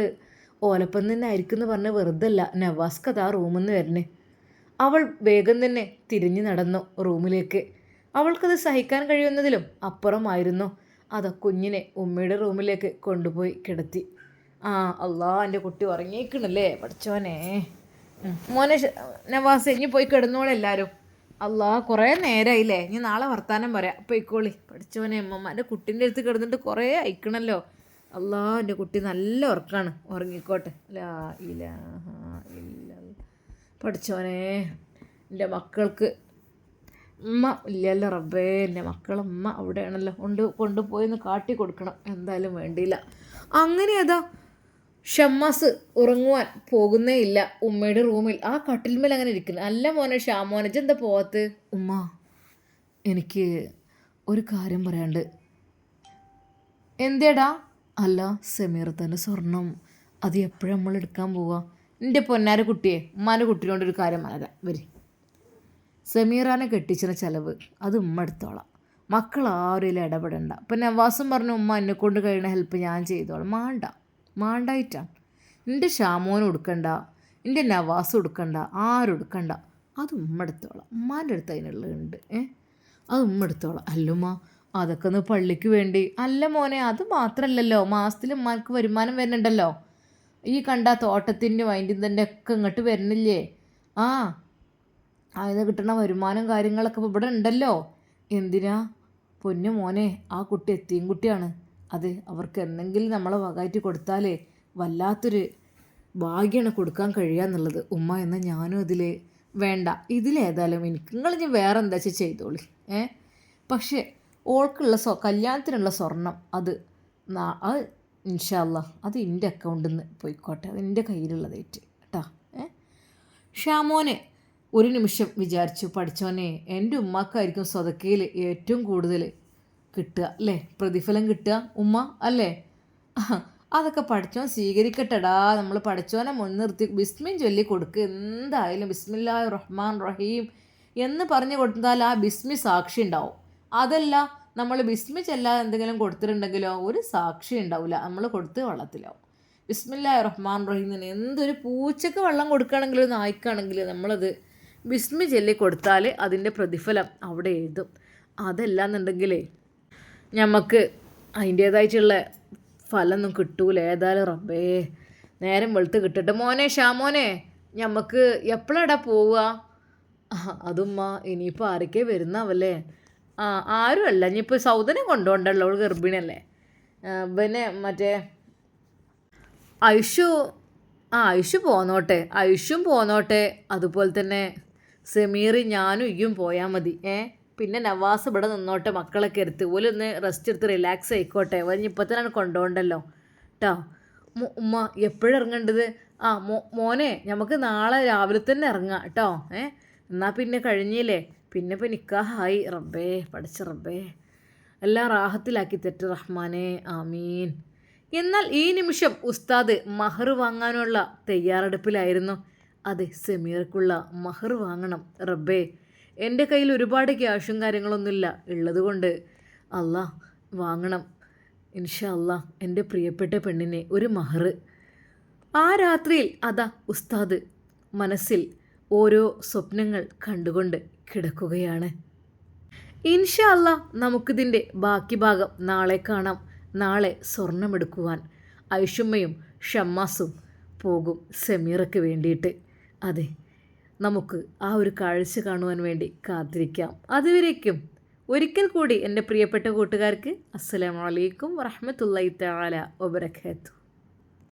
ഓലപ്പം തന്നെ ആയിരിക്കും എന്ന് പറഞ്ഞ് വെറുതല്ല നവാസ്ക്ക് അതാ റൂമിൽ നിന്ന് വരണേ. അവൾ വേഗം തന്നെ തിരിഞ്ഞു നടന്നു റൂമിലേക്ക്. അവൾക്കത് സഹിക്കാൻ കഴിയുന്നതിലും അപ്പുറമായിരുന്നു. അതാ കുഞ്ഞിനെ ഉമ്മയുടെ റൂമിലേക്ക് കൊണ്ടുപോയി കിടത്തി. അല്ലാ, എൻ്റെ കുട്ടി ഉറങ്ങിയിരിക്കണല്ലേ പഠിച്ചോനെ. മോനെ നവാസ്, ഇനി പോയി കിടന്നോളെ എല്ലാവരും. അല്ലാ കുറേ നേരമായില്ലേ, ഇനി നാളെ വർത്താനം പറയാം. പൊയ്ക്കോളി. പഠിച്ചവനെ അമ്മമ്മൻ്റെ കുട്ടീൻ്റെ അടുത്ത് കിടന്നിട്ട് കുറേ അയക്കണല്ലോ. അല്ലാ എൻ്റെ കുട്ടി നല്ല ഉറക്കാണ്, ഉറങ്ങിക്കോട്ടെ. ലാ ഇലാഹ ഇല്ല. പഠിച്ചവനെ എൻ്റെ മക്കൾക്ക് ഉമ്മ ഇല്ലല്ലോ റബ്ബേ, എൻ്റെ മക്കളമ്മ അവിടെയാണല്ലോ, കൊണ്ടുപോയി ഒന്ന് കാട്ടി കൊടുക്കണം. എന്തായാലും വേണ്ടിയില്ല. അങ്ങനെ അതാ ഷമ്മാസ് ഉറങ്ങുവാൻ പോകുന്നേ ഇല്ല. ഉമ്മയുടെ റൂമിൽ ആ കട്ടിൽമേൽ അങ്ങനെ ഇരിക്കുന്നു. അല്ല മോനെ ഷാമോനെ, എന്താ പോവാത്ത്? ഉമ്മ, എനിക്ക് ഒരു കാര്യം പറയാണ്ട്. എന്തേടാ? അല്ല, സമീർ തന്നെ സ്വർണം അത് എപ്പോഴും നമ്മൾ എടുക്കാൻ പോവാ? എൻ്റെ പൊന്നാര കുട്ടിയെ, ഉമ്മാൻ്റെ കുട്ടിയോണ്ടൊരു കാര്യം പറയാം. വരി. സമീറാനെ കെട്ടിച്ചിന് ചിലവ് അത് ഉമ്മ എടുത്തോളാം, മക്കൾ ആരും ഇടപെടണ്ട. അപ്പം നവാസും പറഞ്ഞു ഉമ്മ എന്നെക്കൊണ്ട് കഴിയുന്ന ഹെൽപ്പ് ഞാൻ ചെയ്തോളാം. മാണ്ടായിട്ടാണ്. എൻ്റെ ഷാമോനും എടുക്കണ്ട, എൻ്റെ നവാസും എടുക്കണ്ട, ആരും എടുക്കണ്ട. അത് ഉമ്മ എടുത്തോളാം, ഉമ്മാൻ്റെ അടുത്ത് അതിനുള്ളതുണ്ട്. അത് ഉമ്മ എടുത്തോളാം. അല്ലുമ്മ, അതൊക്കെ ഒന്ന് പള്ളിക്ക് വേണ്ടി. അല്ല മോനെ, അത് മാത്രമല്ലല്ലോ, മാസത്തിൽ ഉമ്മാർക്ക് വരുമാനം വരുന്നുണ്ടല്ലോ. ഈ കണ്ട തോട്ടത്തിൻ്റെ വൈൻഡിൻ്റെ ഒക്കെ ഇങ്ങോട്ട് വരുന്നില്ലേ? അതിന് കിട്ടണ വരുമാനം കാര്യങ്ങളൊക്കെ ഇപ്പോൾ ഇവിടെ ഉണ്ടല്ലോ. എന്തിനാ പൊന്നു മോനെ, ആ കുട്ടി എത്തിയും കുട്ടിയാണ്. അത് അവർക്ക് എന്തെങ്കിലും നമ്മളെ വകയായിട്ട് കൊടുത്താലേ വല്ലാത്തൊരു ഭാഗ്യമാണ് കൊടുക്കാൻ കഴിയുക എന്നുള്ളത്. ഉമ്മ എന്നാൽ ഞാനും അതിൽ വേണ്ട, ഇതിലേതായാലും എനിക്ക് നിങ്ങൾ ഇനി വേറെ എന്താ വെച്ചാൽ ചെയ്തോളി. പക്ഷേ ഓൾക്കുള്ള കല്യാണത്തിനുള്ള സ്വർണം അത് ഇൻഷാ അല്ലാ അത് എൻ്റെ അക്കൗണ്ടിൽ നിന്ന് പോയിക്കോട്ടെ, അത് എൻ്റെ കയ്യിലുള്ളതായിട്ട് കേട്ടോ. ഷാമോനെ ഒരു നിമിഷം വിചാരിച്ചു, പഠിച്ചോനെ എൻ്റെ ഉമ്മാക്കായിരിക്കും സ്വതക്കയിൽ ഏറ്റവും കൂടുതൽ കിട്ടുക അല്ലേ, പ്രതിഫലം കിട്ടുക ഉമ്മ അല്ലേ? അതൊക്കെ പഠിച്ചോൻ സ്വീകരിക്കട്ടെടാ. നമ്മൾ പഠിച്ചോനെ മുൻനിർത്തി ബിസ്മിൻ ചൊല്ലി കൊടുക്കുക. എന്തായാലും ബിസ്മില്ലാഹിർ റഹ്മാൻ റഹീം എന്ന് പറഞ്ഞു കൊടുത്താൽ ആ ബിസ്മി സാക്ഷി ഉണ്ടാവും. അതല്ല നമ്മൾ ബിസ്മി ചെല്ലാതെ എന്തെങ്കിലും കൊടുത്തിട്ടുണ്ടെങ്കിലോ ഒരു സാക്ഷി ഉണ്ടാവില്ല, നമ്മൾ കൊടുത്ത് വെള്ളത്തിലാവും. ബിസ്മില്ലാഹിർ റഹ്മാൻ റഹീം തന്നെ എന്തൊരു പൂച്ചക്ക് വെള്ളം കൊടുക്കുകയാണെങ്കിലും നായ്ക്കാണെങ്കിലും നമ്മളത് ബിസ്മി ചൊല്ലി കൊടുത്താൽ അതിൻ്റെ പ്രതിഫലം അവിടെ എഴുതും. അതല്ലാന്നുണ്ടെങ്കിലേ നമുക്ക് അതിൻ്റേതായിട്ടുള്ള ഫലമൊന്നും കിട്ടൂല. ഏതായാലും റബ്ബേ നേരം വെളുത്ത് കിട്ടട്ടെ. മോനെ ഷാമോനെ, നമുക്ക് എപ്പോഴാടാ പോവുക? അതുമ്മ ഇനിയിപ്പോൾ ആരൊക്കെ വരുന്നാവല്ലേ? ആരുമല്ല, ഇനിയിപ്പോൾ സൗദനെ കൊണ്ടുപോകണ്ടല്ലോ, അവൾ ഗർഭിണിയല്ലേ. പിന്നെ മറ്റേ ഐഷു പോന്നോട്ടെ, ഐഷും പോന്നോട്ടെ. അതുപോലെ തന്നെ സമീർ ഞാനും ഇയ്യും പോയാൽ മതി. പിന്നെ നവാസ് ഇവിടെ നിന്നോട്ടെ, മക്കളൊക്കെ എടുത്ത് ഓലൊന്ന് റെസ്റ്റ് എടുത്ത് റിലാക്സ് ആയിക്കോട്ടെ. ഇപ്പം തന്നെ കൊണ്ടുപോകണ്ടല്ലോ കേട്ടോ. ഉമ്മ എപ്പോഴും ഇറങ്ങേണ്ടത്? മോനെ നമുക്ക് നാളെ രാവിലെ തന്നെ ഇറങ്ങാം കേട്ടോ. എന്നാൽ പിന്നെ കഴിഞ്ഞില്ലേ, പിന്നെ ഇപ്പം നിക്കാഹായി. റബ്ബേ പഠിച്ച റബ്ബേ എല്ലാം റാഹത്തിലാക്കി തെറ്റ് റഹ്മാനെ, ആമീൻ. എന്നാൽ ഈ നിമിഷം ഉസ്താദ് മഹർ വാങ്ങാനുള്ള തയ്യാറെടുപ്പിലായിരുന്നു. അതെ, സമീർക്കുള്ള മഹർ വാങ്ങണം. റബ്ബേ എൻ്റെ കയ്യിൽ ഒരുപാട് ക്യാഷും കാര്യങ്ങളൊന്നുമില്ല, ഉള്ളതുകൊണ്ട് അല്ലാ വാങ്ങണം ഇൻഷാ അല്ലാ എൻ്റെ പ്രിയപ്പെട്ട പെണ്ണിനെ ഒരു മഹർ. ആ രാത്രിയിൽ അതാ ഉസ്താദ് മനസ്സിൽ ഓരോ സ്വപ്നങ്ങൾ കണ്ടുകൊണ്ട് കിടക്കുകയാണ്. ഇൻഷാ അല്ലാ നമുക്കിതിൻ്റെ ബാക്കി ഭാഗം നാളെ കാണാം. നാളെ സ്വർണ്ണമെടുക്കുവാൻ ഐഷുമ്മയും ഷമ്മാസും പോകും സമീറയ്ക്ക് വേണ്ടിയിട്ട്. അതെ, നമുക്ക് ആ ഒരു കാഴ്ച കാണുവാൻ വേണ്ടി കാത്തിരിക്കാം. അതുവരേക്കും ഒരിക്കൽ കൂടി എൻ്റെ പ്രിയപ്പെട്ട കൂട്ടുകാർക്ക് അസ്സലാമു അലൈക്കും വറഹ്മത്തുള്ളാഹി തആല വബറകാതുഹു.